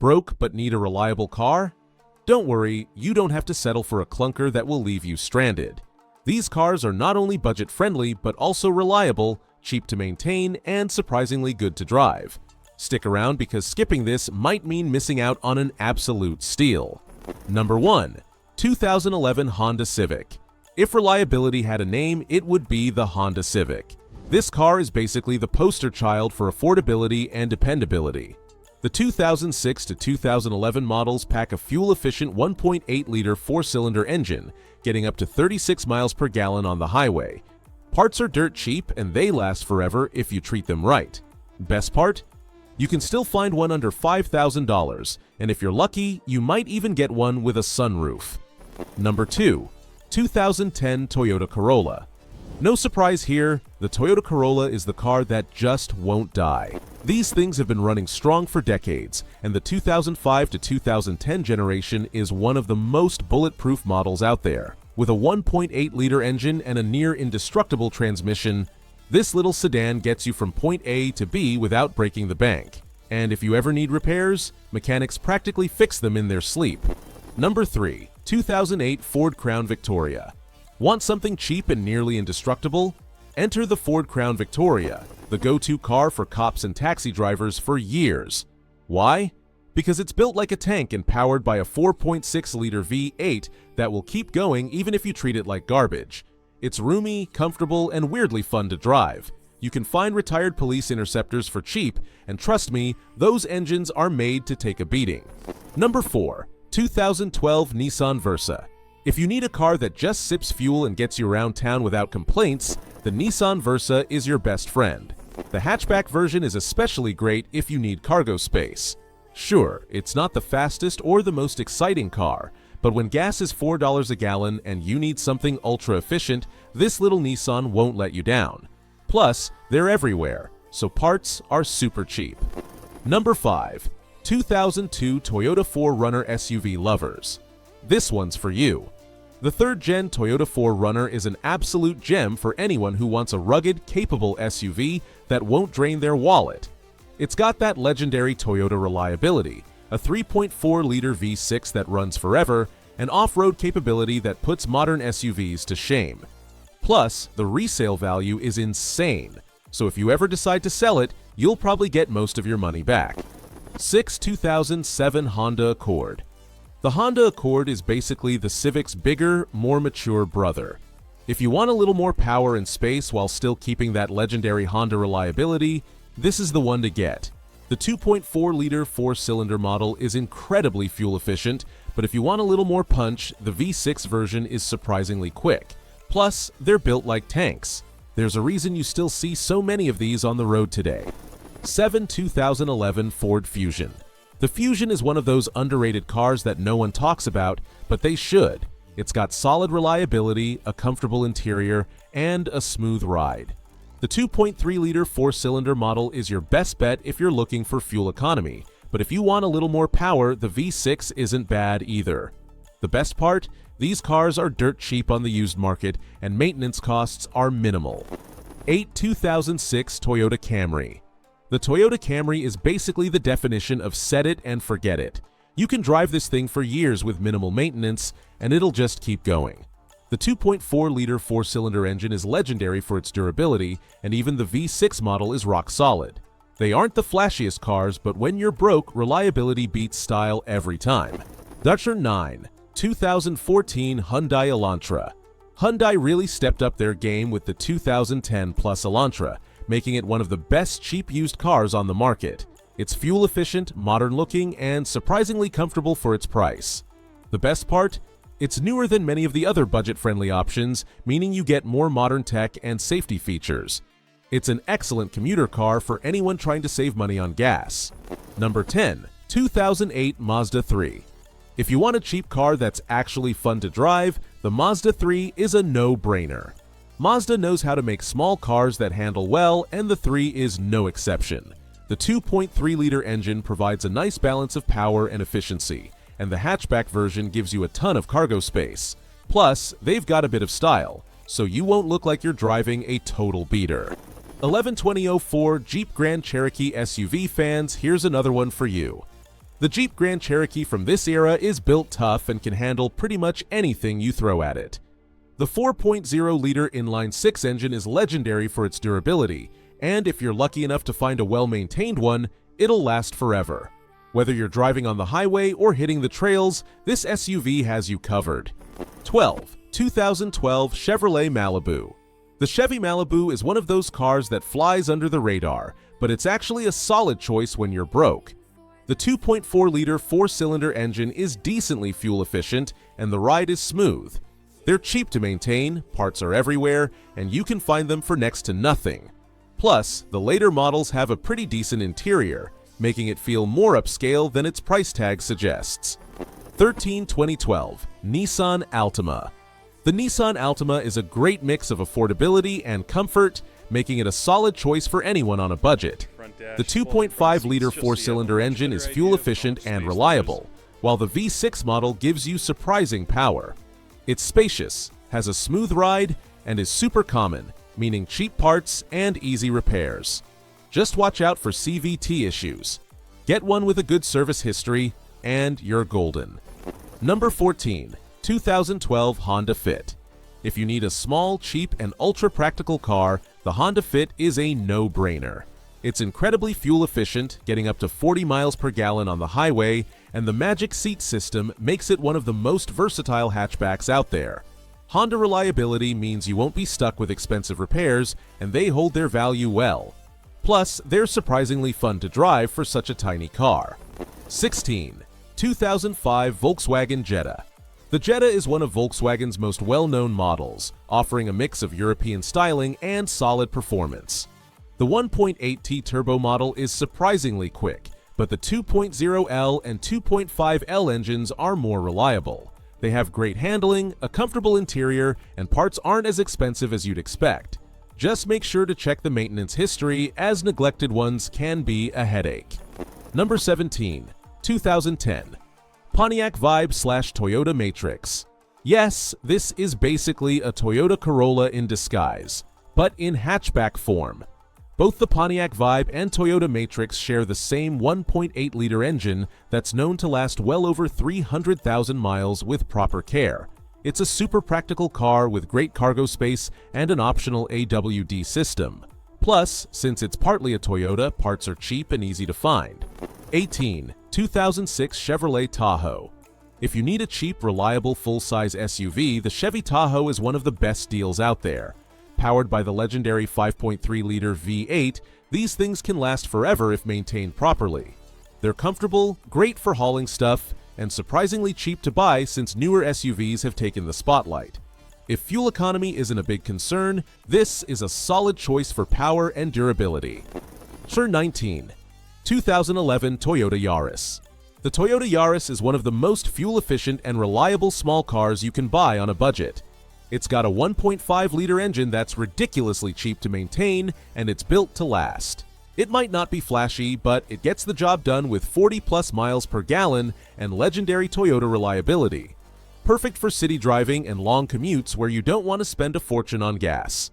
Broke but need a reliable car? Don't worry, you don't have to settle for a clunker that will leave you stranded. These cars are not only budget-friendly but also reliable, cheap to maintain, and surprisingly good to drive. Stick around because skipping this might mean missing out on an absolute steal. Number 1. 2011 Honda Civic. If reliability had a name, it would be the Honda Civic. This car is basically the poster child for affordability and dependability. The 2006 to 2011 models pack a fuel-efficient 1.8-liter four-cylinder engine, getting up to 36 miles per gallon on the highway. Parts are dirt cheap and they last forever if you treat them right. Best part? You can still find one under $5,000, and if you're lucky, you might even get one with a sunroof. Number 2. 2010 Toyota Corolla. No surprise here, the Toyota Corolla is the car that just won't die. These things have been running strong for decades, and the 2005 to 2010 generation is one of the most bulletproof models out there. With a 1.8-liter engine and a near-indestructible transmission, this little sedan gets you from point A to B without breaking the bank. And if you ever need repairs, mechanics practically fix them in their sleep. Number 3. 2008 Ford Crown Victoria. Want something cheap and nearly indestructible? Enter the Ford Crown Victoria, the go-to car for cops and taxi drivers for years. Why? Because it's built like a tank and powered by a 4.6-liter V8 that will keep going even if you treat it like garbage. It's roomy, comfortable, and weirdly fun to drive. You can find retired police interceptors for cheap, and trust me, those engines are made to take a beating. Number 4. 2012 Nissan Versa. If you need a car that just sips fuel and gets you around town without complaints, the Nissan Versa is your best friend. The hatchback version is especially great if you need cargo space. Sure, it's not the fastest or the most exciting car, but when gas is $4 a gallon and you need something ultra-efficient, this little Nissan won't let you down. Plus, they're everywhere, so parts are super cheap. Number 5. 2002 Toyota 4Runner SUV lovers. This one's for you. The third-gen Toyota 4Runner is an absolute gem for anyone who wants a rugged, capable SUV that won't drain their wallet. It's got that legendary Toyota reliability, a 3.4-liter V6 that runs forever, and off-road capability that puts modern SUVs to shame. Plus, the resale value is insane, so if you ever decide to sell it, you'll probably get most of your money back. 6. 2007 Honda Accord. The Honda Accord is basically the Civic's bigger, more mature brother. If you want a little more power and space while still keeping that legendary Honda reliability, this is the one to get. The 2.4-liter four-cylinder model is incredibly fuel-efficient, but if you want a little more punch, the V6 version is surprisingly quick. Plus, they're built like tanks. There's a reason you still see so many of these on the road today. 7. 2011 Ford Fusion. The Fusion is one of those underrated cars that no one talks about, but they should. It's got solid reliability, a comfortable interior, and a smooth ride. The 2.3-liter four-cylinder model is your best bet if you're looking for fuel economy, but if you want a little more power, the V6 isn't bad either. The best part? These cars are dirt cheap on the used market, and maintenance costs are minimal. 8. 2006 Toyota Camry. The Toyota Camry is basically the definition of set it and forget it. You can drive this thing for years with minimal maintenance, and it'll just keep going. The 2.4-liter four-cylinder engine is legendary for its durability, and even the V6 model is rock solid. They aren't the flashiest cars, but when you're broke, reliability beats style every time. Number 9. 2014 Hyundai Elantra. Hyundai really stepped up their game with the 2010 Plus Elantra, making it one of the best cheap used cars on the market. It's fuel-efficient, modern-looking, and surprisingly comfortable for its price. The best part? It's newer than many of the other budget-friendly options, meaning you get more modern tech and safety features. It's an excellent commuter car for anyone trying to save money on gas. Number 10. 2008 Mazda 3. If you want a cheap car that's actually fun to drive, the Mazda 3 is a no-brainer. Mazda knows how to make small cars that handle well, and the 3 is no exception. The 2.3-liter engine provides a nice balance of power and efficiency, and the hatchback version gives you a ton of cargo space. Plus, they've got a bit of style, so you won't look like you're driving a total beater. 11/2004 Jeep Grand Cherokee SUV fans, here's another one for you. The Jeep Grand Cherokee from this era is built tough and can handle pretty much anything you throw at it. The 4.0-liter inline-six engine is legendary for its durability, and if you're lucky enough to find a well-maintained one, it'll last forever. Whether you're driving on the highway or hitting the trails, this SUV has you covered. 12. 2012 Chevrolet Malibu. The Chevy Malibu is one of those cars that flies under the radar, but it's actually a solid choice when you're broke. The 2.4-liter four-cylinder engine is decently fuel-efficient, and the ride is smooth. They're cheap to maintain, parts are everywhere, and you can find them for next to nothing. Plus, the later models have a pretty decent interior, making it feel more upscale than its price tag suggests. 13. 2012 Nissan Altima. The Nissan Altima is a great mix of affordability and comfort, making it a solid choice for anyone on a budget. The 2.5-liter four-cylinder engine is fuel-efficient and reliable, while the V6 model gives you surprising power. It's spacious, has a smooth ride, and is super common, meaning cheap parts and easy repairs. Just watch out for CVT issues. Get one with a good service history, and you're golden. Number 14. 2012 Honda Fit. If you need a small, cheap, and ultra-practical car, the Honda Fit is a no-brainer. It's incredibly fuel-efficient, getting up to 40 miles per gallon on the highway, and the Magic Seat system makes it one of the most versatile hatchbacks out there. Honda reliability means you won't be stuck with expensive repairs, and they hold their value well. Plus, they're surprisingly fun to drive for such a tiny car. 16. 2005 Volkswagen Jetta. The Jetta is one of Volkswagen's most well-known models, offering a mix of European styling and solid performance. The 1.8T turbo model is surprisingly quick, but the 2.0L and 2.5L engines are more reliable. They have great handling, a comfortable interior, and parts aren't as expensive as you'd expect. Just make sure to check the maintenance history, as neglected ones can be a headache. Number 17. 2010 Pontiac Vibe/Toyota Matrix. Yes, this is basically a Toyota Corolla in disguise, but in hatchback form. Both the Pontiac Vibe and Toyota Matrix share the same 1.8-liter engine that's known to last well over 300,000 miles with proper care. It's a super practical car with great cargo space and an optional AWD system. Plus, since it's partly a Toyota, parts are cheap and easy to find. 18. 2006 Chevrolet Tahoe. If you need a cheap, reliable, full-size SUV, the Chevy Tahoe is one of the best deals out there. Powered by the legendary 5.3-liter V8, these things can last forever if maintained properly. They're comfortable, great for hauling stuff, and surprisingly cheap to buy since newer SUVs have taken the spotlight. If fuel economy isn't a big concern, this is a solid choice for power and durability. Number 19. 2011 Toyota Yaris. The Toyota Yaris is one of the most fuel-efficient and reliable small cars you can buy on a budget. It's got a 1.5-liter engine that's ridiculously cheap to maintain, and it's built to last. It might not be flashy, but it gets the job done with 40-plus miles per gallon and legendary Toyota reliability. Perfect for city driving and long commutes where you don't want to spend a fortune on gas.